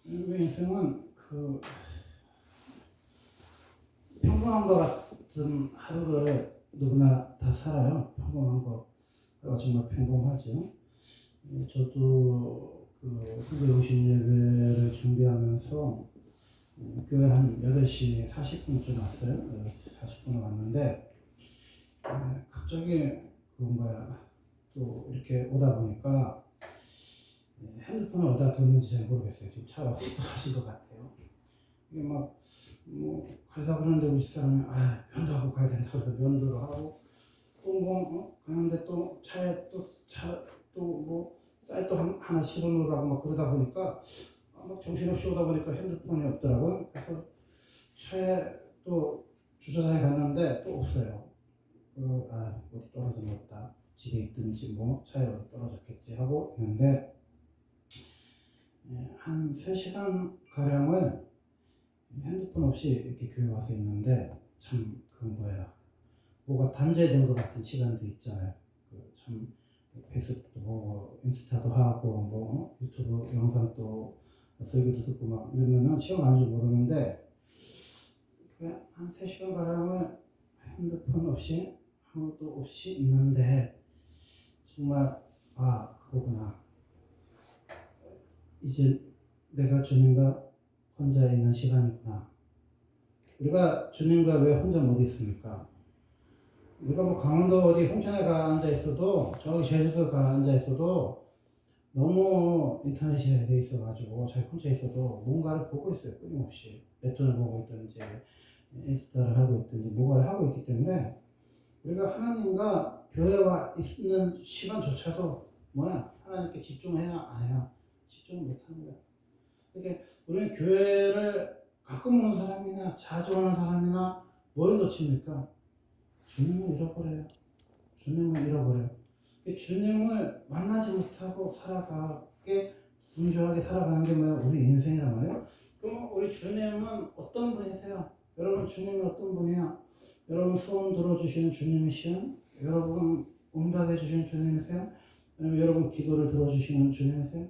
우리 인생은 평범한 것 같은 하루를 누구나 다 살아요. 평범한 거가 정말 평범하죠. 저도 후배 오신 예배를 준비하면서 교회 한 8시 40분쯤 왔어요. 40분에 왔는데 갑자기 또 이렇게 오다 보니까 핸드폰을 어디다 뒀는지 잘 모르겠어요. 지금 차가 떨어진 것 같아요. 이게 가다 그러는데 우리 집사람이 면도하고 가야 된다 그래서 면도를 하고 가는데 또 차에 쌀 또 하나 실어놓으라고 그러다 보니까 정신없이 오다 보니까 핸드폰이 없더라고요. 그래서 차에 또 주차장에 갔는데 또 없어요. 어디 떨어진 것 같다. 집에 있든지 차에 어디 떨어졌겠지 하고 있는데 한 3시간 가량을 핸드폰 없이 이렇게 교회 와서 있는데 참 뭐가 단절된 것 같은 시간도 있잖아요. 참 페이스북도 인스타도 하고 유튜브 영상 또 설교도 듣고 이러면은 시간 가는 줄 모르는데 그냥 한 3시간 가량을 핸드폰 없이 아무것도 없이 있는데 정말 그거구나. 이제 내가 주님과 혼자 있는 시간이구나. 우리가 주님과 왜 혼자 못 있습니까? 우리가 강원도 어디 홍천에 가 앉아 있어도 저기 제주도 가 앉아 있어도 너무 인터넷이 돼 있어가지고 자기 혼자 있어도 뭔가를 보고 있어요. 끊임없이 웹툰을 보고 있든지 인스타를 하고 있든지 뭔가를 하고 있기 때문에 우리가 하나님과 교회와 있는 시간조차도 하나님께 집중해야 안 해야 집중을 못하는 거야. 그러니까 우리는 교회를 가끔 오는 사람이나 자주 오는 사람이나 뭘 놓칩니까? 주님을 잃어버려요. 주님을 잃어버려요. 주님을 만나지 못하고 살아가게 분주하게 살아가는 게 우리 인생이란 말이에요. 그럼 우리 주님은 어떤 분이세요? 여러분 주님은 어떤 분이야? 여러분 소원 들어주시는 주님이시요? 여러분 응답해 주시는 주님이세요? 아니면 여러분 기도를 들어주시는 주님이세요?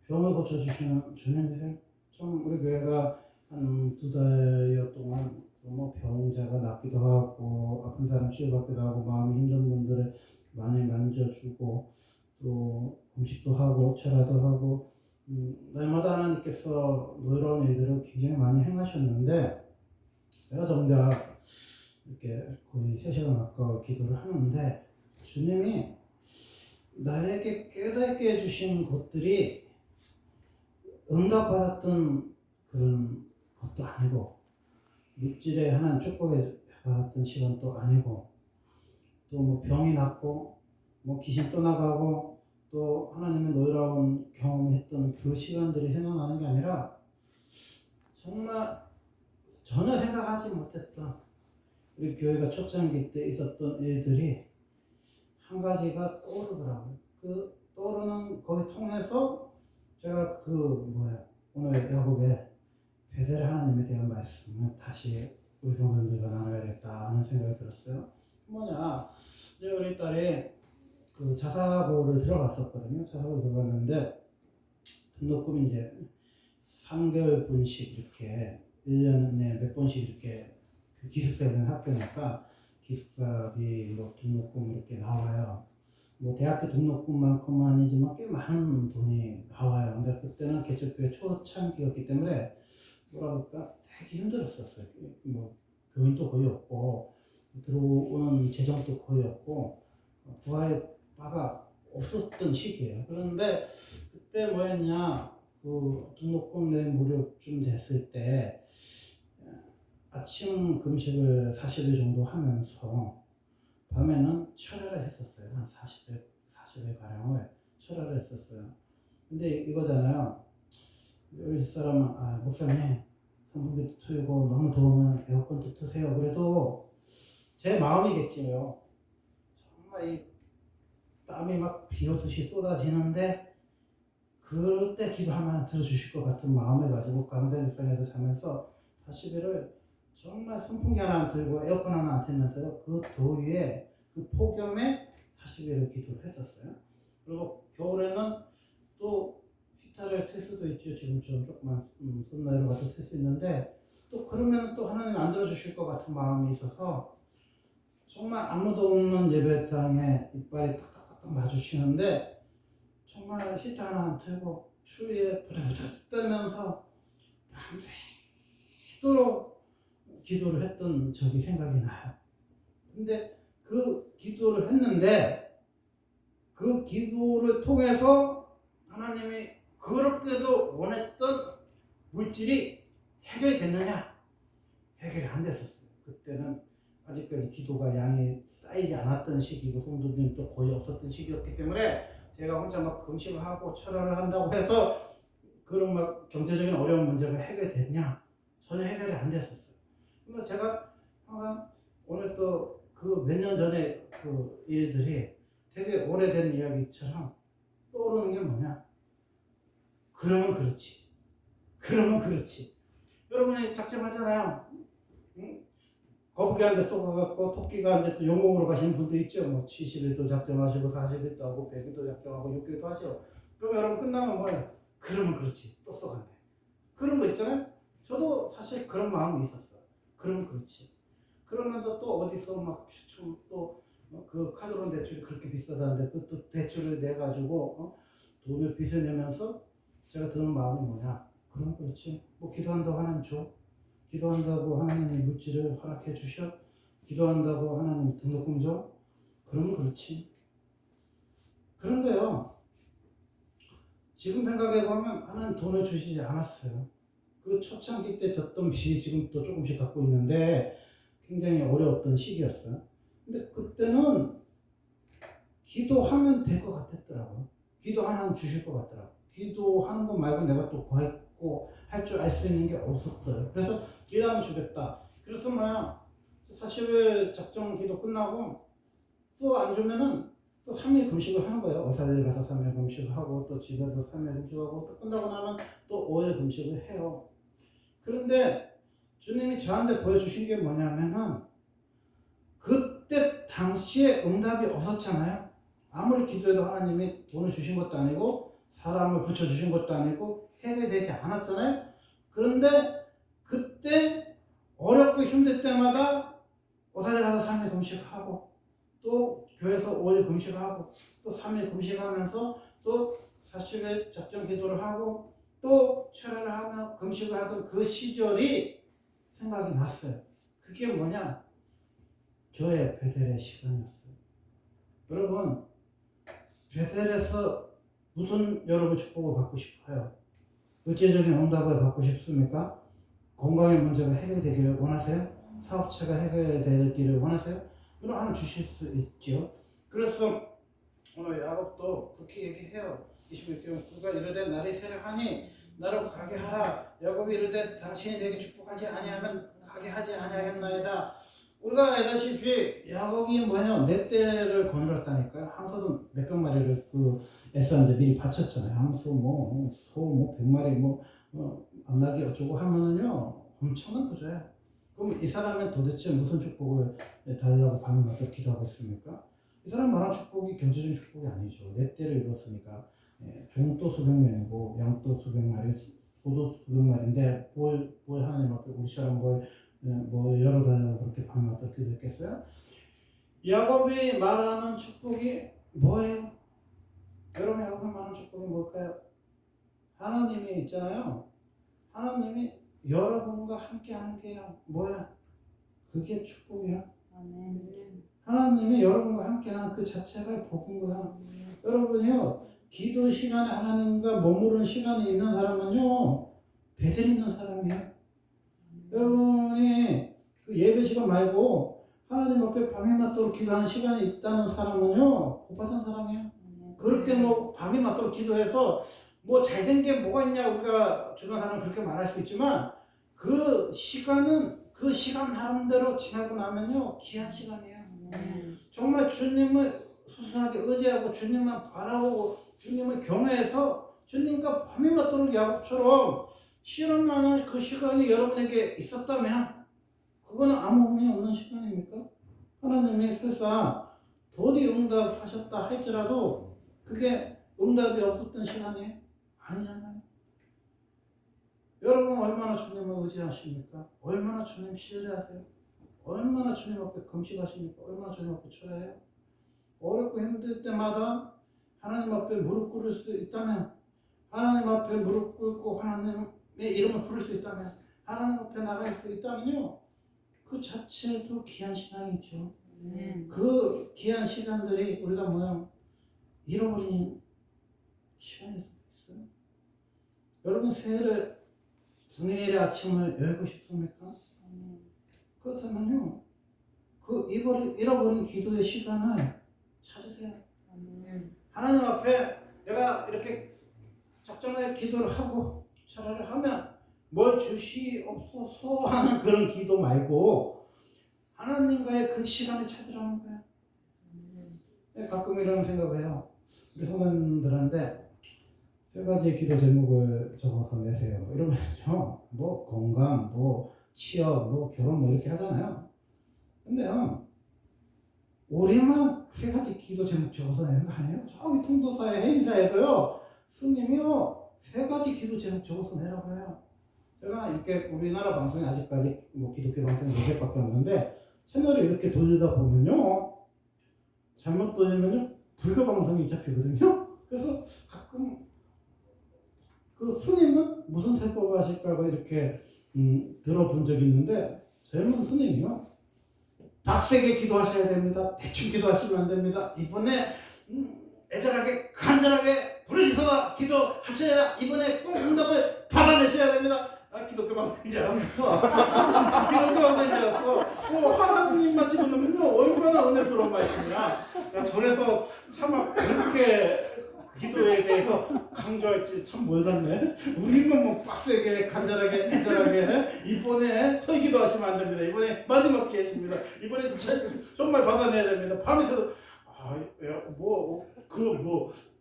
병을 고쳐주시는 주님이세요? 좀 우리 교회가 한 2달여 동안 병자가 낫기도 하고 아픈 사람 치유받기도 하고 마음이 힘든 분들을 많이 만져주고 또 음식도 하고 철화도 하고 날마다 하나님께서 놀라운 일들을 굉장히 많이 행하셨는데 제가 정작 이렇게 거의 3시간 가까워 기도를 하는데 주님이 나에게 깨닫게 해주신 것들이 응답받았던 그런 것도 아니고 물질의 하나님 축복에 받았던 시간도 아니고 또 병이 낫고 귀신 떠나가고 또 하나님의 놀라운 경험했던 그 시간들이 생각나는 게 아니라 정말 전혀 생각하지 못했던 우리 교회가 초창기 때 있었던 일들이 한 가지가 떠오르더라고요. 그 떠오르는 거기 통해서 제가 오늘 야곱의 베델 하나님에 대한 말씀을 다시 우리 성도들과 나눠야겠다 하는 생각이 들었어요. 이제 우리 딸이 자사고를 들어갔었거든요. 자사고 들어갔는데 등록금이 이제 3개월 분씩 이렇게 1년에 몇 번씩 이렇게 기숙사에 있는 학교니까 기숙사비 등록금 이렇게 나와요. 대학교 등록금만큼은 아니지만 꽤 많은 돈이 나와요. 근데 그때는 개척교회 초창기였기 때문에 되게 힘들었었어요. 교인도 거의 없고 들어오는 재정도 거의 없고 구할 바가 없었던 시기예요. 그런데 그때 등록금 내 무렵쯤 됐을 때 아침 금식을 40일 정도 하면서 밤에는 철야를 했었어요. 한 40일 가량을 철야를 했었어요. 근데 이거잖아요. 우리 사람은 목사님 선풍기도 틀고 너무 더우면 에어컨도 트세요. 그래도 제 마음이겠지요. 정말 이 땀이 비 오듯이 쏟아지는데 그때 기도하면 들어주실 것 같은 마음을 가지고 강대일상에서 자면서 40일을 정말 선풍기 하나 안 틀고 에어컨 하나 안 틀면서요. 그 더위에 그 폭염에 40일을 기도를 했었어요. 그리고 겨울에는 또 기타를 틀 수도 있죠. 지금처럼 조그만 손나이로 가도 틀 수 있는데 또 그러면 또 하나님 안 들어주실 것 같은 마음이 있어서 정말 아무도 없는 예배당에 이빨이 탁탁탁탁 마주치는데 정말 히타 하나 안 틀고 추위에 부들부들 떨면서 밤새도록 기도를 했던 적이 생각이 나요. 근데 그 기도를 했는데 그 기도를 통해서 하나님이 그렇게도 원했던 물질이 해결됐느냐? 해결이 안 됐었어요. 그때는 아직까지 기도가 양이 쌓이지 않았던 시기고 성도님도 거의 없었던 시기였기 때문에 제가 혼자 막 금식을 하고 철학을 한다고 해서 그런 막 경제적인 어려운 문제가 해결됐냐? 전혀 해결이 안 됐었어요. 그래서 제가 항상 오늘 또 그 몇 년 전에 그 일들이 되게 오래된 이야기처럼 떠오르는 게 뭐냐? 그러면 그렇지. 그러면 그렇지. 여러분이 작정하잖아요. 응? 거북이한테 쏘아갖고 토끼가 이제 또 용궁으로 가시는 분도 있죠. 뭐 70일도 작정하시고 40일도 하고 100일도 작정하고 6개월도 하죠. 그럼 여러분 끝나면 뭐예요? 그러면 그렇지. 또 쏘간대. 그런 거 있잖아요. 저도 사실 그런 마음이 있었어요. 그러면 그렇지. 그러면서 또 어디서 막 좀 또 그 카드론 대출이 그렇게 비싸다는데 그 또 대출을 내가지고 돈을 빚을 내면서 제가 드는 마음이 뭐냐? 그럼 그렇지. 뭐 기도한다고 하나님 줘. 기도한다고 하나님이 물질을 허락해 주셔. 기도한다고 하나님 등록금 줘. 그러면 그렇지. 그런데요. 지금 생각해 보면 하나님 돈을 주시지 않았어요. 그 초창기 때 졌던 빚이 지금 또 조금씩 갖고 있는데 굉장히 어려웠던 시기였어요. 근데 그때는 기도하면 될 것 같았더라고요. 기도하면 주실 것 같더라고요. 기도하는 것 말고 내가 또 구했고 할 줄 알 수 있는 게 없었어요. 그래서 기도하면 주겠다. 그래서 뭐야 40일 작정 기도 끝나고 또 안 주면은 또 3일 금식을 하는 거예요. 의사들 가서 3일 금식을 하고 또 집에서 3일 금식하고 또 끝나고 나면 또 5일 금식을 해요. 그런데 주님이 저한테 보여주신 게 뭐냐면은 그때 당시에 응답이 없었잖아요. 아무리 기도해도 하나님이 돈을 주신 것도 아니고 사람을 붙여주신 것도 아니고 해결되지 않았잖아요. 그런데 그때 어렵고 힘들 때마다 오사제 가서 3일 금식하고 또 교회에서 5일 금식하고 또 3일 금식하면서 또 40일 작정 기도를 하고 또 철회를 하며 금식을 하던 그 시절이 생각이 났어요. 그게 뭐냐? 저의 베델의 시간이었어요. 여러분, 베델에서 무슨 여러분 축복을 받고 싶어요? 의제적인 응답을 받고 싶습니까? 건강의 문제가 해결되기를 원하세요? 사업체가 해결되기를 원하세요? 그럼 하나님 주실 수 있죠. 그래서 오늘 야곱도 그렇게 얘기해요. 26절 그가 이르되 날이 새려하니 나로 가게 하라. 야곱이 이르되 당신이 내게 축복하지 아니하면 가게 하지 아니하겠나이다. 우리가 알다시피 야곱이 뭐냐 내 떼를 거느렸다니까요. 항소도 몇백 마리를 그 애써는데 미리 바쳤잖아요. 항소 소 100마리 암나기 어쩌고 하면은요 엄청난 부자예요. 그럼 이 사람은 도대체 무슨 축복을 달라고 밤낮으로 기도하고 있습니까? 이 사람 말한 축복이 경제적인 축복이 아니죠. 내 떼를 이뤘으니까 종도 수백 명이고 양도 수백 마리, 소도 수백 마리인데 뭘 하나님 앞에 우리처럼 뭐 여러 달을 그렇게 밤낮으로 기도했겠어요? 야곱이 말하는 축복이 뭐예요? 여러분 야곱이 말하는 축복이 뭘까요? 하나님이 있잖아요. 하나님이 여러분과 함께 하는 게요. 뭐야? 그게 축복이야. 아멘. 하나님이 여러분과 함께 하는 그 자체가 복인 거야. 여러분이요. 기도 시간에 하나님과 머무르는 시간이 있는 사람은요. 베델 있는 사람이에요. 여러분이 그 예배 시간 말고 하나님 앞에 밤이 맞도록 기도하는 시간이 있다는 사람은요. 복 받은 사람이에요. 그렇게 뭐 밤이 맞도록 기도해서 뭐 잘된 게 뭐가 있냐 우리가 주변 사람 그렇게 말할 수 있지만 그 시간은 그 시간 나름대로 지나고 나면요 귀한 시간이에요. 정말 주님을 소소하게 의지하고 주님만 바라보고 주님을 경외해서 주님과 밤이 맞도록 야곱처럼 실현하는 그 시간이 여러분에게 있었다면 그거는 아무 의미 없는 시간입니까? 하나님이 설사 더디 응답하셨다 할지라도 그게 응답이 없었던 시간이 아니잖아요. 여러분 얼마나 주님을 의지하십니까? 얼마나 주님 신뢰하세요? 얼마나 주님 앞에 금식하십니까? 얼마나 주님 앞에 철회해요? 어렵고 힘들 때마다 하나님 앞에 무릎 꿇을 수 있다면, 하나님 앞에 무릎 꿇고 하나님의 이름을 부를 수 있다면, 하나님 앞에 나갈 수 있다면요, 그 자체도 귀한 신앙이죠. 그 귀한 시간들이 우리가 뭐야 잃어버린 시간일 수도 있어요. 여러분 새해를 분일의 아침을 열고 싶습니까? 그렇다면요, 그 잃어버린 기도의 시간을 찾으세요. 하나님 앞에 내가 이렇게 작정하게 기도를 하고 차라리 하면 뭘 주시옵소서 하는 그런 기도 말고 하나님과의 그 시간을 찾으라는 거예요. 가끔 이런 생각을 해요. 우리 성도님들한테 세 가지 기도 제목을 적어서 내세요. 이러면요, 뭐 건강, 뭐 취업, 뭐 결혼, 뭐 이렇게 하잖아요. 근데요, 우리만 세 가지 기도 제목 적어서 내는 거 아니에요? 저기 통도사에 해인사에도요, 스님이요 세 가지 기도 제목 적어서 내라고 해요. 제가 이렇게 우리나라 방송이 아직까지 뭐 기독교 방송이 4개밖에 없는데 채널을 이렇게 돌리다 보면요, 잘못 돌리면요 불교 방송이 잡히거든요. 그래서 가끔 그 스님은 무슨 세법을 하실까 이렇게 들어본 적이 있는데, 젊은 스님이요, 빡세게 기도하셔야 됩니다. 대충 기도하시면 안 됩니다. 이번에 애절하게 간절하게 부르짖어서 기도하셔야 이번에 꼭 응답을 받아내셔야 됩니다. 기독교 방송인 줄 알았어. 기독교 방송인 줄 알았어. 하나님만 집어넣으면요 얼마나 은혜스러운 말씀이야. 절에서 차마 그렇게 기도에 대해서 강조할지 참 몰랐네. 우리만 뭐 빡세게 간절하게 애절하게 이번에 설기도 하시면 안 됩니다. 이번에 마지막 기회십니다. 이번에 정말 받아내야 됩니다. 밤에서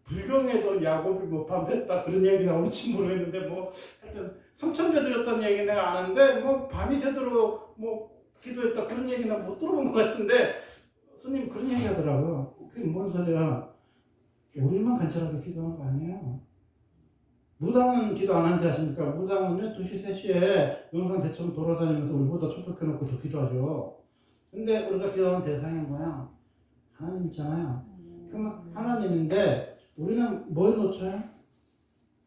불경에도 야곱이 뭐 밤샜다 그런 얘기 나올지 모르겠는데, 뭐 하여튼 3,000배 드렸다는 얘기 내가 아는데 뭐 밤이 새도록 뭐 기도했다 그런 얘기는 못 들어본 것 같은데, 스님 그런 얘기 하더라고요. 그게 뭔 소리야. 우리만 간절하게 기도한 거 아니에요. 무당은 기도 안 한지 아십니까? 무당은요 2시 3시에 영산 대천 돌아다니면서 우리보다 초독해놓고 더 기도하죠. 근데 우리가 기도하는 대상이 뭐야? 하나님 있잖아요. 그러면 하나님인데 우리는 뭘 놓쳐요?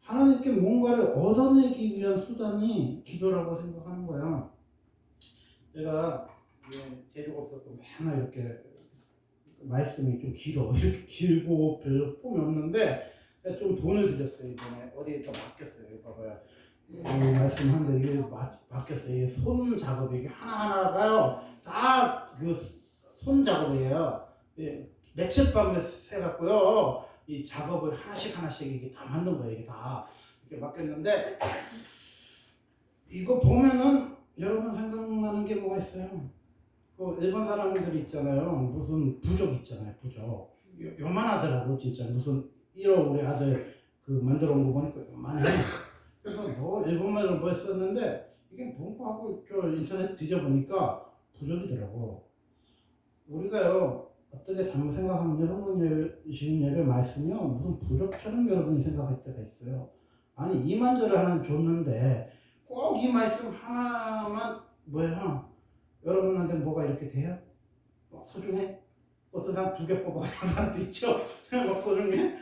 하나님께 뭔가를 얻어내기 위한 수단이 기도라고 생각하는 거야. 제가 재료가 없었고 맨날 이렇게 말씀이 좀 길어. 이렇게 길고 별로 폼이 없는데 좀 돈을 들였어요. 이번에 어디에다 맡겼어요. 봐봐요. 말씀하는데 이게 맡겼어요. 이게 손 작업, 이게 하나하나가요 다 그 손 작업이에요. 며칠 밤을 새갖고요 이 작업을 하나씩 이게 다 만든 거예요. 이게 다 이렇게 맡겼는데, 이거 보면은 여러분 생각나는 게 뭐가 있어요? 그 일본 사람들 있잖아요. 무슨 부족 있잖아요. 부족. 요만하더라고 진짜. 무슨 1호 우리 아들 그 만들어 온 거 보니까 요만해. 그래서 뭐 일본말로 뭐 썼는데 이게 뭔가 하고 저 인터넷 뒤져보니까 부족이더라고. 우리가요 어떻게 잘못 생각하면 성경신 예배 말씀이요 무슨 부족처럼 여러분이 생각할 때가 있어요. 아니 이만저를 하나님 줬는데 꼭 이 말씀 하나만 뭐야 여러분한테 뭐가 이렇게 돼요? 소중해? 어떤 사람 2개 뽑아가는 사람도 있죠. 막 소중해?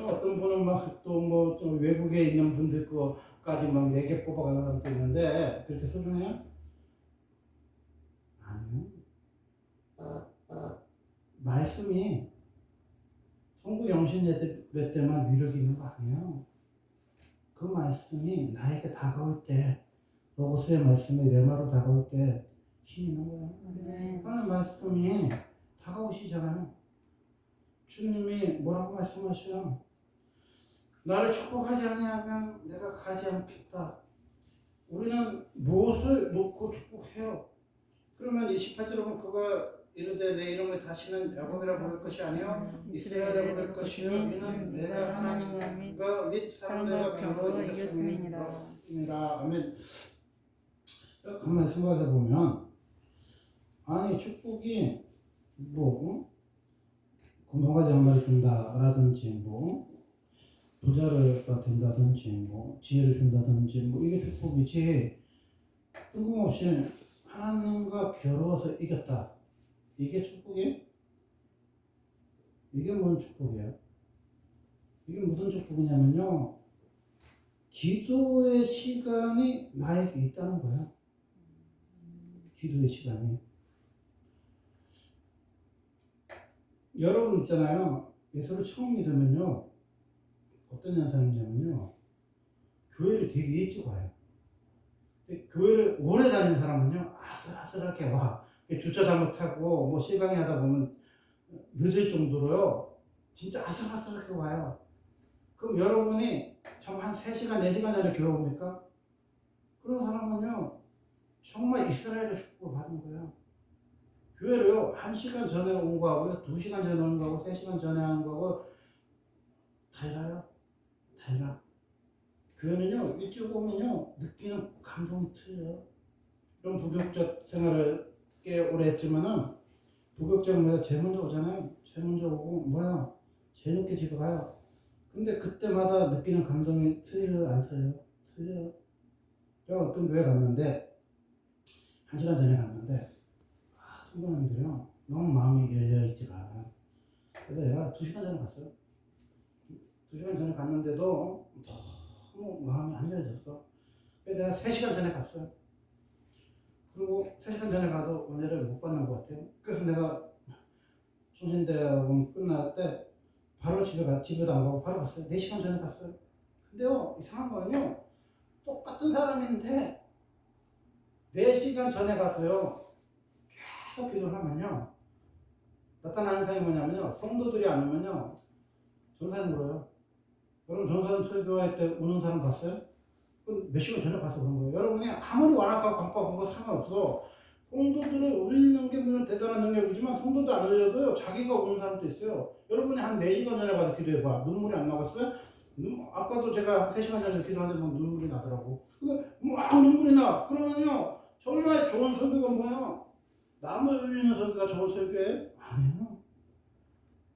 어떤 분은 막 또 뭐 좀 외국에 있는 분들 거까지 막 4개 뽑아가는 사람도 있는데 그렇게 소중해요? 아니요. 말씀이 성부 영신 예배 때만 위력이 있는 거 아니에요. 그 말씀이 나에게 다가올 때, 로고스의 말씀이 레마로 다가올 때 힘이 있는 거예요. 하나님 말씀이 다가오시잖아요. 주님이 뭐라고 말씀하셔요? 나를 축복하지 아니하면 내가 가지 않겠다. 우리는 무엇을 놓고 축복해요? 그러면 28절에 보면 그가 이르되 내 이름을 다시는 야곱이라 부를 것이 아니요 이스라엘이라 부를 것이요 이는 내가 하나님과 및 사람들과 경고를 이겼음이니라. 아멘. 가만히 생각해 보면 아니 축복이 뭐 건강하지 한 마리 준다라든지 뭐 부자가 된다든지 뭐 지혜를 준다든지 뭐 이게 축복이지 뜬금없이 하나님과 겨루어서 이겼다. 이게 축복이에요? 이게 뭔 축복이에요? 이게 무슨 축복이냐면요. 기도의 시간이 나에게 있다는 거야. 기도의 시간이. 여러분 있잖아요. 예수를 처음 믿으면요. 어떤 현상이냐면요. 교회를 되게 일찍 와요. 근데 교회를 오래 다니는 사람은요. 아슬아슬하게 와. 주차 잘못하고 뭐 실강이 하다 보면 늦을 정도로요. 진짜 아슬아슬하게 와요. 그럼 여러분이 정말 한 3시간, 4시간 전에 교회 옵니까? 그런 사람은요. 정말 이스라엘의 축복을 받은 거예요. 교회를요. 1시간 전에 온 거하고요. 2시간 전에 온 거하고 3시간 전에 한 거하고 달라요. 달라. 교회는요. 일찍 오면요. 느끼는 감동이 틀려요. 그럼 부교육자 생활을 꽤 오래 했지만은 부교육자는 제일 먼저 오잖아요. 제일 먼저 오고 뭐야. 제일 늦게 집에 가요. 근데 그때마다 느끼는 감동이 틀려요? 안 틀려요? 틀려요. 제가 어떤 교회 갔는데 1시간 전에 갔는데 성도님들이요. 너무 마음이 열려있지가 않아요. 그래서 제가 2시간 전에 갔어요. 2시간 전에 갔는데도 너무 마음이 안 열려졌어. 그래서 내가 3시간 전에 갔어요. 그리고 3시간 전에 가도 은혜를 못 받는 것 같아요. 그래서 내가 총신대학원 끝날 때 바로 집에도 안 가고 바로 갔어요. 4시간 전에 갔어요. 근데요, 이상한 거는요, 똑같은 사람인데 4시간 전에 가서요, 계속 기도를 하면요, 나타나는 현상이 뭐냐면요, 성도들이 안 오면요, 전사님 물어요. 여러분, 전사님 설교할 때 오는 사람 봤어요? 그럼 몇 시간 전에 가서 그런 거예요. 여러분이 아무리 완악하고 강박한 거 상관없어. 성도들을 울리는 게 물론 대단한 능력이지만 성도도 안 울려도요, 자기가 우는 사람도 있어요. 여러분이 한 4시간 전에 가서 기도해봐. 눈물이 안 나갔어요? 아까도 제가 한 3시간 전에 기도하는데 막 눈물이 나더라고. 막 눈물이 나. 그러면요, 정말 좋은 설교가 뭐야? 남을 울리는 설교가 좋은 설교예요? 아니에요.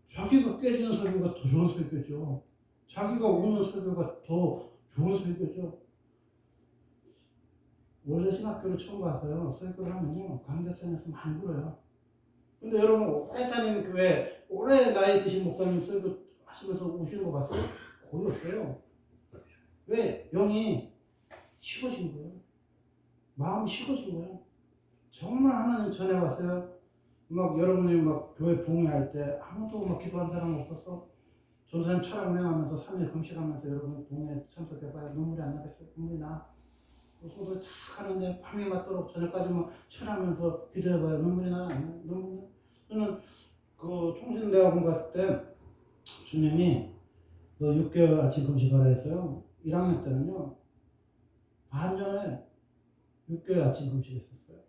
자기가 깨지는 설교가 더 좋은 설교죠. 자기가 우는 설교가 더 좋은 설교죠. 원래 신학교를 처음 가서요, 설교를 하면요, 강대상에서 많이 울어요. 근데 여러분, 오래 다니는 교회, 오래 나이 드신 목사님 설교 하시면서 우시는 거 봤어요? 거의 없어요. 왜? 영이 식어진 거예요. 마음이 식어진 거예요. 정말 하나님 전에 왔어요. 막 여러분이 막 교회 부흥할 때 아무도 막 기도한 사람 없어서 전사님 촬영하면서 3일 금식하면서 여러분 부흥에 참석해봐요. 눈물이 안 나겠어요? 눈물이 나. 소설 탁 하는데 밤이 맞도록 저녁까지 막 철하면서 기도해봐요. 눈물이 나? 눈물이 나? 저는 그 총신대학원 갔을 때 주님이 너 6개월 아침 금식하라 했어요. 1학년 때는요. 반년에 6개월 아침 금식했었어요.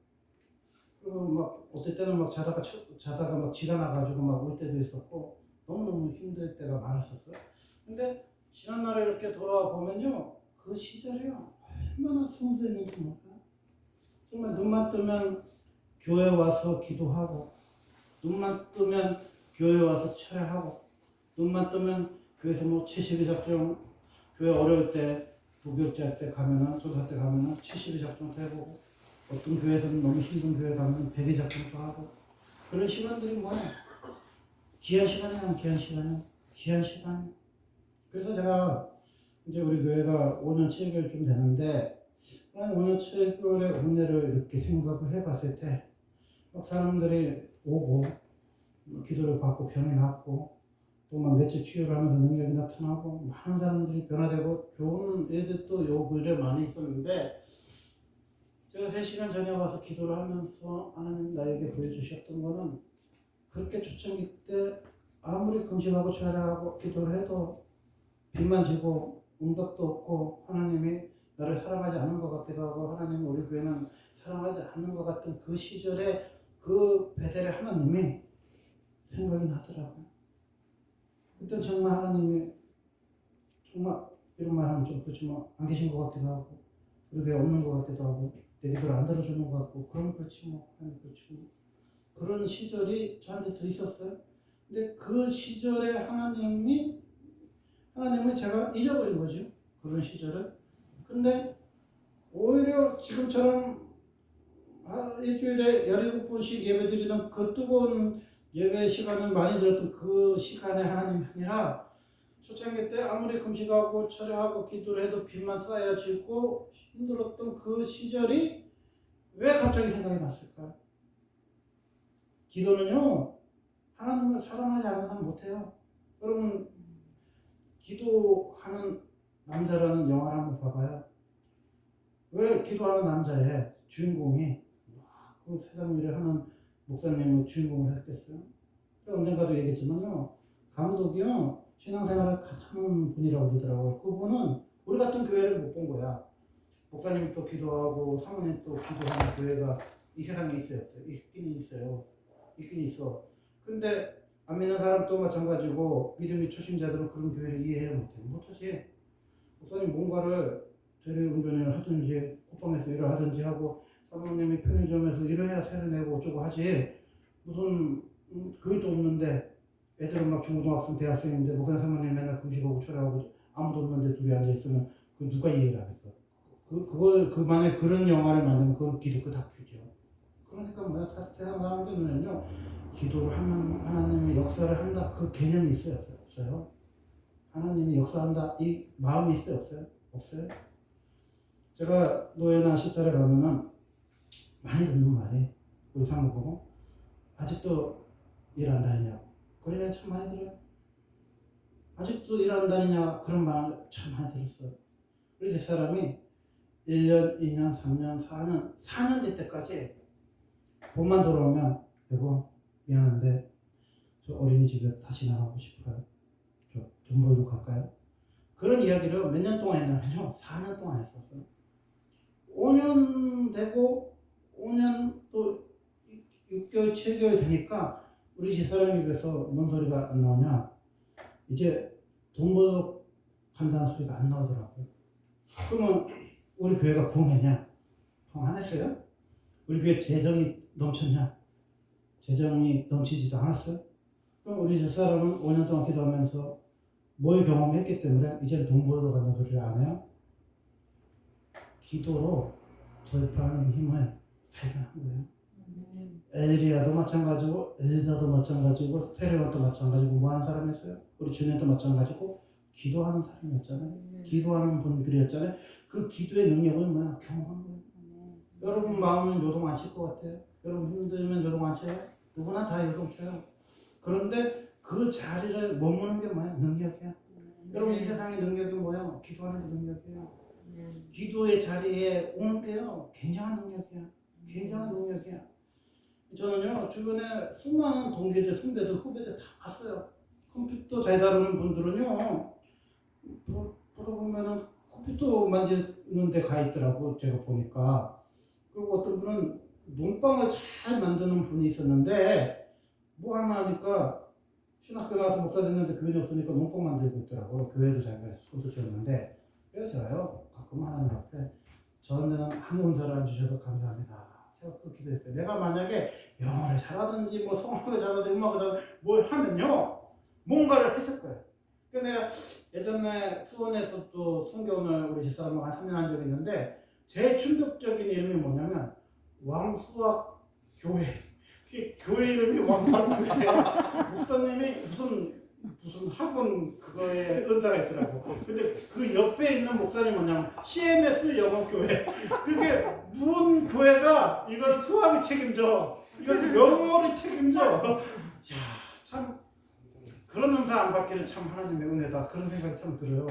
그리고 막 어떨 때는 막 자다가 막 쥐가 나가지고 막 울 때도 있었고 너무너무 힘들 때가 많았었어요. 근데 지난날에 이렇게 돌아와 보면요. 그 시절이요. 얼마나 성스러운지 몰라요. 정말 눈만 뜨면 교회 와서 기도하고 눈만 뜨면 교회 와서 철회하고 눈만 뜨면 교회에서 뭐 72 작정 교회 어려울 때 부교육자 때 가면은 조사 때 가면은 72 작정도 해보고 어떤 교회에서는 너무 힘든 교회 가면 100일 작정도 하고 그런 시간들이 뭐야 귀한 시간이야 귀한 시간이야 귀한 시간. 그래서 제가 이제 우리 교회가 5년 7개월쯤 되는데 한 5년 7개월의 은혜를 이렇게 생각을 해봤을 때 사람들이 오고 기도를 받고 병이 낫고 또 막 내적 치유를 하면서 능력이 나타나고 많은 사람들이 변화되고 좋은 일들도 요 근래 많이 있었는데 제가 3시간 전에 와서 기도를 하면서 하나님 나에게 보여주셨던 거는 그렇게 초창기 때 아무리 금식하고 철회하고 기도를 해도 빚만 지고 응답도 없고 하나님이 나를 사랑하지 않는 것 같기도 하고 하나님 우리 교회는 사랑하지 않는 것 같은 그 시절에 그 베델의 하나님이 생각이 나더라고요. 그때 정말 하나님이 정말 이런 말 하면 좀 그렇지만 안 계신 것 같기도 하고 우리 교회 없는 것 같기도 하고 내 기도를 안 들어주는 것 같고 그럼 그렇지 뭐 그렇지 뭐 그런 시절이 저한테 또 있었어요. 근데 그 시절에 하나님이 하나님은 제가 잊어버린 거죠. 그런 시절을. 근데 오히려 지금처럼 일주일에 17번씩 예배 드리는 그 뜨거운 예배 시간을 많이 들었던 그 시간에 하나님이 아니라 초창기 때 아무리 금식하고 철회하고 기도를 해도 빚만 쌓여지고 힘들었던 그 시절이 왜 갑자기 생각이 났을까요? 기도는요, 하나님을 사랑하지 않는 사람 못해요. 여러분, 기도하는 남자라는 영화를 한번 봐봐요. 왜 기도하는 남자의 주인공이 그 세상 일을 하는 목사님의 주인공을 했겠어요? 언젠가도 얘기했지만요, 감독이요, 신앙생활을 하는 분이라고 그러더라고요. 그분은 우리 같은 교회를 못 본 거야. 목사님 또 기도하고 사모님 또 기도하는 교회가 이 세상에 있어요. 있긴 있어요. 있긴 있어. 근데 안 믿는 사람도 마찬가지고 믿음이 초심자들은 그런 교회를 이해해 못하지. 목사님 뭔가를 대리운전을 하든지 쿠팡에서 일을 하든지 하고 사모님이 편의점에서 일을 해야 세를 내고 어쩌고 하지. 무슨 교회도 없는데 애들은 막 중고등학생 대학생인데 목사님 사모님 맨날 금식하고 철회하고 아무도 없는데 둘이 앉아있으면 그 누가 이해를 하겠어. 만약 그런 영화를 만들면 그건 기독교 다큐죠. 그러니까 뭐야, 세상 사람들은요, 기도를 하면 하나님의 역사를 한다, 그 개념이 있어요, 없어요? 하나님이 역사한다, 이 마음이 있어요, 없어요? 없어요? 제가 노예나 시찰에 가면은 많이 듣는 말이, 우리 사모 보고, 아직도 일 안 다니냐고. 그래야 참 많이 들어요. 아직도 일 안 다니냐, 그런 말 참 많이 들었어요. 우리 집사람이 1년, 2년, 3년, 4년 될 때까지 봄만 돌아오면 여보 미안한데 저 어린이집에 다시 나가고 싶어요. 저 돈 벌고 갈까요? 그런 이야기를 몇 년 동안 했냐면요. 4년 동안 했었어요. 5년 되고 5년 또 6개월, 7개월 되니까 우리 집사람 입에서 뭔 소리가 안 나오냐. 이제 돈 벌러 간다는 소리가 안 나오더라고요. 그러면 우리 교회가 부흥했냐? 부흥 안 했어요? 우리 교회 재정이 넘쳤냐? 재정이 넘치지도 않았어요? 그럼 우리 집사람은 5년 동안 기도하면서 뭘 경험했기 때문에 이제는 돈 벌러 간다는 소리를 안 해요? 기도로 돌파하는 힘을 발견한 거예요. 엘리야도 마찬가지고 엘리사도 마찬가지고 세례원도 마찬가지고 뭐 하는 사람이었어요? 우리 주님도 마찬가지고 기도하는 사람이었잖아요. 기도하는 분들이었잖아요. 그 기도의 능력은 뭐야? 경험한 거예요. 여러분 마음은 요동 안 칠 것 같아요? 여러분 힘들면 요동 안 쳐요? 누구나 다 요동 쳐요. 그런데 그 자리를 머무는 게 뭐야? 능력이야. 여러분 이 세상의 능력이 뭐야? 기도하는 게 능력이에요. 기도의 자리에 오는 게요. 굉장한 능력이야. 굉장한 능력이야. 저는요 주변에 수많은 동기들, 선배들, 후배들 다 봤어요. 컴퓨터 잘 다루는 분들은요 보면은 컴퓨터 만지는 데 가 있더라고 제가 보니까. 그리고 어떤 분은 농빵을 잘 만드는 분이 있었는데 뭐 하나 하니까 신학교 나와서 목사 됐는데 교회는 없으니까 농빵 만들고 있더라고요. 교회도 자기가 손수 지었는데 그래서 저요 가끔 하나님 앞에 저한테는 한 은사를 안 주셔서 감사합니다. 제가 그 기도했어요. 내가 만약에 영어를 잘하든지 뭐 성악을 잘하든지 음악을 잘하든지 뭘 하면요 뭔가를 했을 거예요. 그러니까 내가 예전에 수원에서 또 성교원을 우리 집사람하고 한 3년 한 적이 있는데 제일 충격적인 이름이 뭐냐면 왕수학 교회. 교회 이름이 왕수학 교회. 목사님이 무슨 학원 그거에 은사가 있더라고. 근데 그 옆에 있는 목사님 뭐냐면 CMS 영어 교회. 그게 무슨 교회가 이건 수학을 책임져. 이건 영어를 책임져. 야, 참 그런 은사 안 받기를 참 하나님의 은혜다. 그런 생각이 참 들어요.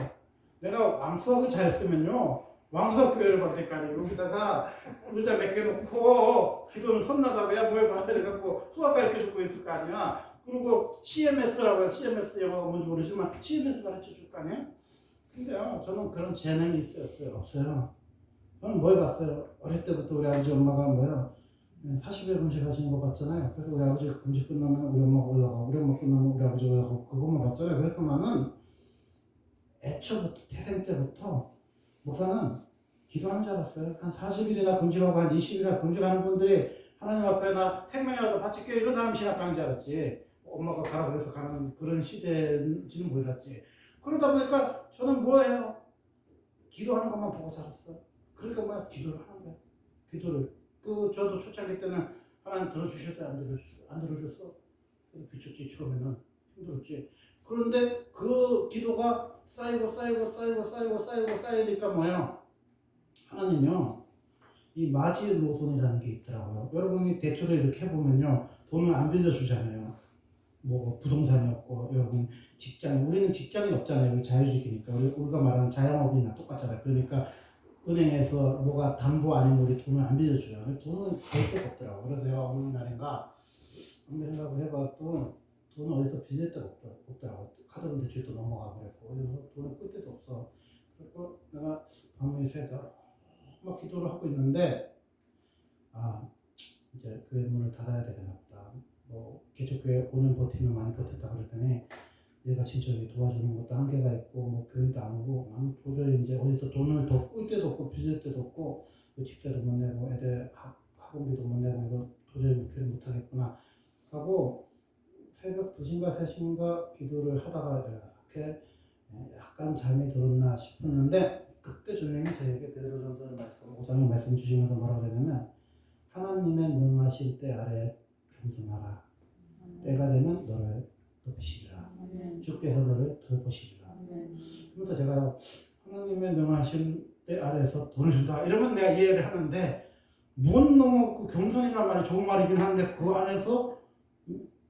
내가 왕수학을 잘했으면요. 왕수학 교회를 받을 거 아니에요. 여기다가 의자 몇 개 놓고 기도는 선나다고야 뭘 봐. 이래갖고 수학 가르쳐주고 있을 거 아니야. 그리고 CMS라고 해서 CMS 영어가 뭔지 모르지만 CMS 가르쳐줄 거 아니에요. 근데요. 저는 그런 재능이 있어요? 없어요. 저는 뭘 봤어요? 어릴 때부터 우리 아버지 엄마가 뭐예요? 40일 금식 하시는 거 봤잖아요. 그래서 우리 아버지 금식 끝나면 우리 엄마가 올라가고 우리 엄마 끝나면 우리 아버지 올라가고 그것만 봤잖아요. 그래서 나는 애초부터 태생 때부터 목사는 기도하는 줄 알았어요. 한 40일이나 금식하고 한 20일이나 금식하는 분들이 하나님 앞에 나 생명이라도 바칠게 이런 사람이 신학가는 줄 알았지. 엄마가 가라 그래서 가는 그런 시대인지는 몰랐지. 그러다 보니까 저는 뭐예요? 기도하는 것만 보고 살았어. 그러니까 뭐야? 기도를 하는 거야. 기도를. 저도 초창기 때는 하나님 들어주셨어요? 안 들어주셨어요? 안 들어줬어. 그래서 비쳤지. 처음에는 힘들었지. 그런데 그 기도가 쌓이니까 뭐야? 하나님이요. 이 마지노선이라는 게 있더라고요. 여러분이 대출을 이렇게 해보면요. 돈을 안 빌려주잖아요. 뭐 부동산이 없고 여러분 직장 우리는 직장이 없잖아요. 우리 자유직이니까 우리가 말하는 자영업이나 똑같잖아요. 그러니까 은행에서 뭐가 담보 아니면 우리 돈을 안 빌려줘요. 돈은 될 데가 없더라고. 그래서 내가 어느 날인가 아무리 생각을 해봐도 돈은 어디서 빌릴 데가 없더라고. 카드로 대출도 넘어가고 그랬고 그래서 돈을 끌 데도 없어. 그래서 내가 밤에 새서 막 기도를 하고 있는데 아 이제 교회 문을 닫아야 되겠나 보다. 뭐 개척교회 5년 버티면 많이 버텼다 그랬더니 얘가 진짜 도와주는 것도 한계가 있고 뭐 교회도 안 오고 나는 도저히 이제 어디서 돈을 더 꿀 데도 없고 빚을 데도 없고 집세도 못 내고 애들 학원비도 못 내고 이거 도저히 목회를 못 하겠구나 하고 새벽 2시인가 3시인가 기도를 하다가 이렇게 약간 잠이 들었나 싶었는데 그때 주님이 저에게 베드로전서 말씀 5장의 말씀 주시면서 뭐라고 그랬냐면 하나님의 능하실 때 아래 겸손하라. 때가 되면 너를 높이시리라. 주께서 너를 돌보시리라. 그래서 제가 하나님의 능하신 때 아래에서 돈을 준다. 이러면 내가 이해를 하는데 뭔 너무 그 겸손이라는 말이 좋은 말이긴 한데 그 안에서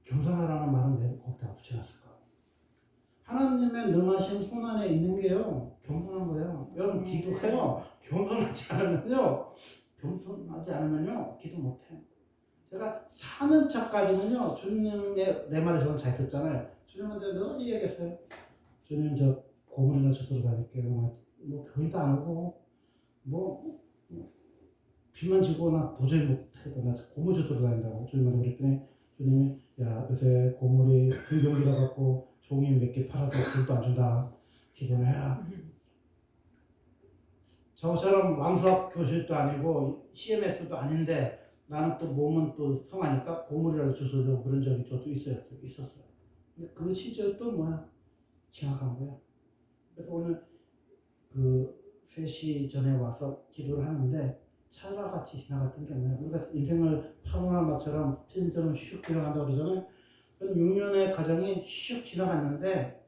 겸손하라는 말은 왜 거기다 붙여놨을까? 하나님의 능하신 손 안에 있는 게요. 겸손한 거예요. 여러분 기도해요. 겸손하지 않으면요. 기도 못해요. 제가 4년 차까지는요. 주님의 내 말을 저는 잘 듣잖아요. 주님한테 늘 얘기했어요. 주님 저 고물이나 주소로 다닐게요. 뭐 교회도 안 오고 뭐 비만 지고 나 도저히 못하겠다. 나 고물 주소로 다닌다고 주님한테 그랬더니 주님이 야 요새 고물이 불경기라 갖고 종이 몇 개 팔아도 돈도 안 준다. 기도를 해라. 저처럼 왕수학 교실도 아니고 CMS도 아닌데 나는 또 몸은 또 성하니까 고물이라도 주소줘 그런 적이 저도 있었어요. 근데 그 시절 또 뭐야? 지나간 거야. 그래서 오늘 그 3시 전에 와서 기도를 하는데 차와 같이 지나갔던 게 뭐야? 우리가 인생을 파노라마 마처럼 피신처럼 슉 지나간다고 그러잖아요. 6년의 가정이 슉 지나갔는데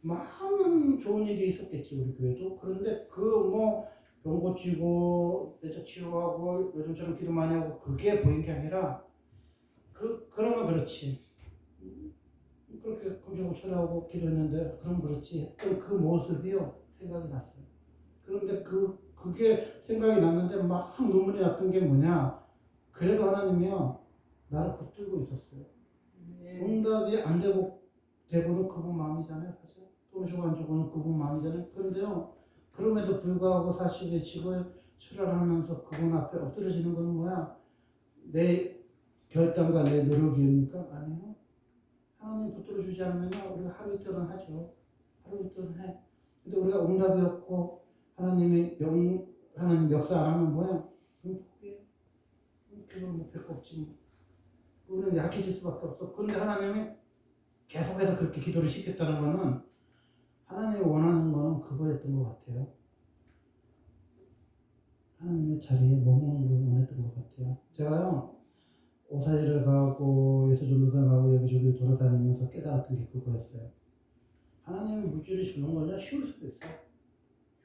많은 좋은 일이 있었겠지 우리 교회도. 그런데 그 뭐 병 고치고 내적 치료하고 요즘처럼 기도 많이 하고 그게 보인 게 아니라 그러면 그렇지 그렇게 금식하고 철회하고 기도했는데 그럼 그렇지 했던 그 모습이요 생각이 났어요. 그런데 그게 생각이 났는데 막 눈물이 났던 게 뭐냐? 그래도 하나님이요 나를 붙들고 있었어요. 응답이 안 되고는 그분 마음이잖아요, 사실. 돈 주고 안 주고는 그분 마음이잖아요. 그런데요, 그럼에도 불구하고 40일씩을 출혈하면서 그분 앞에 엎드려지는 건 뭐야? 내 결단과 내 노력입니까? 아니요. 하나님 붙들어주지 않으면요, 우리가 하루 이틀은 하죠. 하루 이틀은 해. 근데 우리가 응답이 없고 하나님 역사 안 하면 뭐야? 그럼 포기해. 기도를 못할 거 없지 뭐. 우리는 약해질 수밖에 없어. 그런데 하나님이 계속해서 그렇게 기도를 시켰다는 거는 하나님이 원하는 거는 그거였던 것 같아요. 하나님의 자리에 머무는 걸 원했던 것 같아요. 제가요 오사지를 가고 예수전도단 가고 여기저기 돌아다니면서 깨달았던 게 그거였어요. 하나님이 물질을 주는 거냐 쉬울 수도 있어.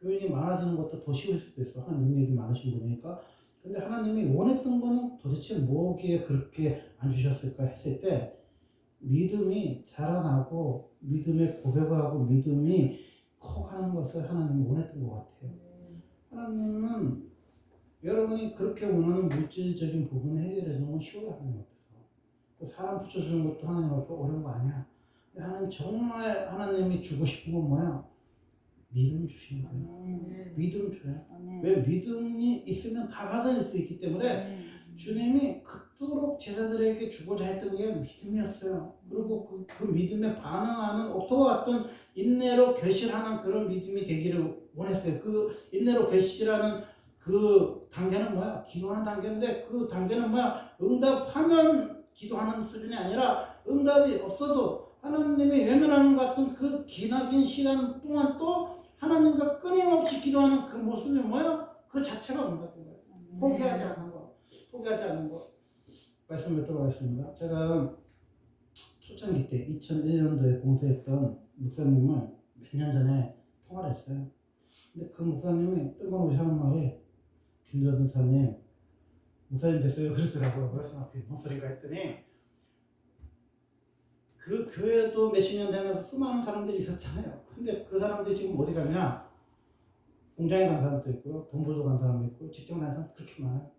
교인이 많아지는 것도 더 쉬울 수도 있어. 하나님 능력이 많으신 분이니까. 근데 하나님이 원했던 거는 도대체 뭐기에 그렇게 안 주셨을까 했을 때 믿음이 자라나고 믿음의 고백을 하고 믿음이 커가는 것을 하나님이 원했던 것 같아요. 하나님은 여러분이 그렇게 원하는 물질적인 부분을 해결해 주는 건 쉬워요. 하나님 앞에서. 또 사람 붙여주는 것도 하나님 앞에 어려운 거 아니야. 근데 하나님 정말 하나님이 주고 싶은 건 뭐야? 믿음 주시는 거예요. 믿음 줘요. 왜 믿음이 있으면 다 받아낼 수 있기 때문에 주님이 그토록 제자들에게 주고자 했던 게 믿음이었어요. 그리고 그 믿음에 반응하는 옥토와 같은 인내로 결실하는 그런 믿음이 되기를 원했어요. 그 인내로 결실하는 그 단계는 뭐야? 기도하는 단계인데 그 단계는 뭐야? 응답하면 기도하는 수준이 아니라 응답이 없어도 하나님이 외면하는 것 같은 그 기나긴 시간 동안 또 하나님과 끊임없이 기도하는 그 모습이 뭐야? 그 자체가 온다는 거예요. 포기하지 않는 거. 포기하지 않는 거. 말씀 뵙도록 하겠습니다. 제가 초창기 때 2001년도에 봉사했던 목사님을 몇 년 전에 통화를 했어요. 근데 그 목사님이 뜬금없이 하는 말이 김전 목사님, 목사님 됐어요 그러더라고요. 그래서 그게 뭔 소리가 했더니 그 교회도 몇십 년 되면서 수많은 사람들이 있었잖아요. 근데 그 사람들이 지금 어디 가냐? 공장에 간 사람도 있고, 돈 벌러 간 사람도 있고, 직장 다니는 사람 그렇게 많아요.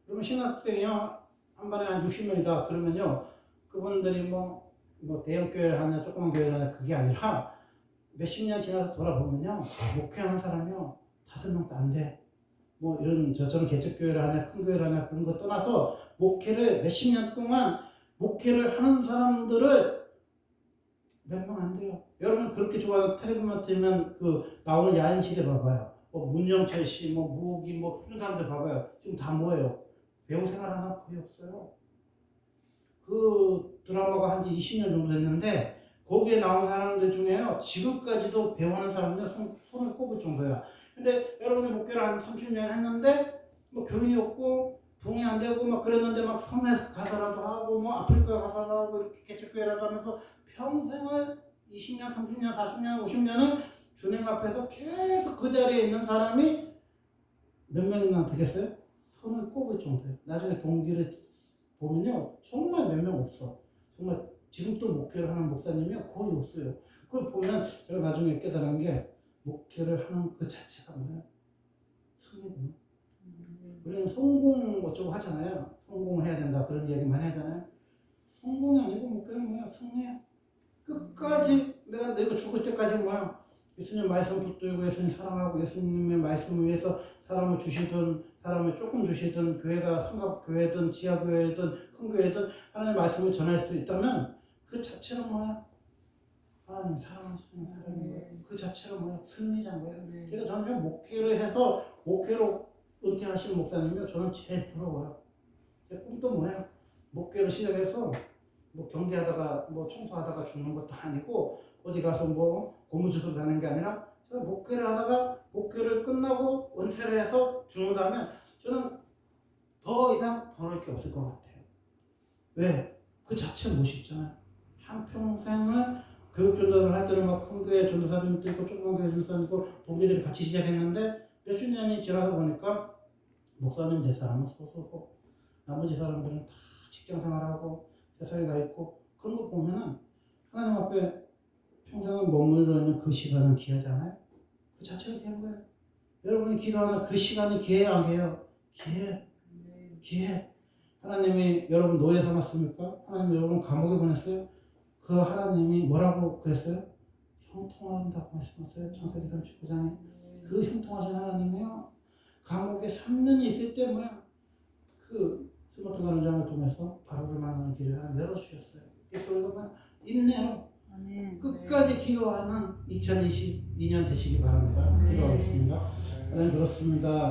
그러면 신학생이요, 한 반에 한 60명이다. 그러면요, 그분들이 뭐 대형 교회를 하냐, 조그만 교회를 하냐, 그게 아니라 몇십 년 지나서 돌아보면요, 목회하는 사람이요, 5명도 안 돼. 뭐 이런 저처럼 개척교회를 하냐, 큰 교회를 하냐, 그런 거 떠나서 목회를 몇십 년 동안 목회를 하는 사람들을 몇 명 안 돼요. 여러분 그렇게 좋아하는 텔레비만 틀면 그 나오는 야인 시대 봐봐요. 뭐 문영철 씨, 뭐 무기, 뭐 이런 사람들 봐봐요. 지금 다 뭐예요? 배우 생활 하나 거의 없어요. 그 드라마가 한 지 20년 정도 됐는데 거기에 나온 사람들 중에요. 지금까지도 배우하는 사람들 손을 꼽을 정도야. 근데 여러분이 목회를 한 30년 했는데 뭐 교인이 없고 동의 안 되고 막 그랬는데 막 섬에 가서라도 하고 뭐 아프리카 가서라도 하고 이렇게 개척교회라도 하면서 평생을 20년, 30년, 40년, 50년을 주님 앞에서 계속 그 자리에 있는 사람이 몇 명이나 되겠어요? 손을 꼽을 정도예요. 나중에 동기를 보면요, 정말 몇 명 없어. 정말 지금 또 목회를 하는 목사님이 거의 없어요. 그걸 보면 제가 나중에 깨달은 게 목회를 하는 그 자체가 뭐예요? 승리구나. 우리는 성공 어쩌고 하잖아요. 성공해야 된다 그런 얘기 많이 하잖아요. 성공이 아니고 목회는 뭐야? 승리야. 끝까지 내가 늙어 죽을 때까지 뭐야? 예수님 말씀 붙들고 예수님 사랑하고 예수님의 말씀을 위해서 사람을 주시든 사람을 조금 주시든 교회가 삼각교회든 지하교회든 큰 교회든 하나님의 말씀을 전할 수 있다면 그 자체로 뭐야? 하나님 사랑하시는 사람인 거예요. 그 자체로 뭐야? 승리자인 거예요. 그래서 저는 목회를 해서 목회로 은퇴하신 목사님이요. 저는 제일 부러워요. 제 꿈도 뭐야? 목회를 시작해서 뭐 경기하다가 뭐 청소하다가 죽는 것도 아니고 어디 가서 뭐 고무줄을 다는 게 아니라 제가 목회를 하다가 목회를 끝나고 은퇴를 해서 죽는다면 저는 더 이상 벌을 게 없을 것 같아요. 왜? 그 자체가 멋있잖아요. 한평생을 교육 전도를 할 때는 막 큰 교회 전도사님도 있고 조그만 교회 전도사님 있고 동기들이 같이 시작했는데 몇십 년이 지나다 보니까 목사님 될 사람은 소수고 나머지 사람들은 다 직장 생활하고 세상에 가 있고 그런 거 보면은 하나님 앞에 평생을 머물러 있는 그 시간은 귀하잖아요. 그 자체가 귀한 거예요. 여러분이 기도하는 그 시간이 귀해요, 안 귀해요? 귀해. 귀해. 하나님이 여러분 노예 삼았습니까? 하나님 여러분 감옥에 보냈어요? 그 하나님이 뭐라고 그랬어요? 형통한다고 말씀하셨어요. 창세기 39장에. 그 형통하신 하나님이요. 감옥에 3년이 있을 때 뭐야? 그 스마트 가는장을 통해서 바로를 만나는 길을 하나 열어주셨어요. 그래서 여러분 인내로 끝까지 기도하는 2022년 되시기 바랍니다. 기도하겠습니다. 하나님 그렇습니다.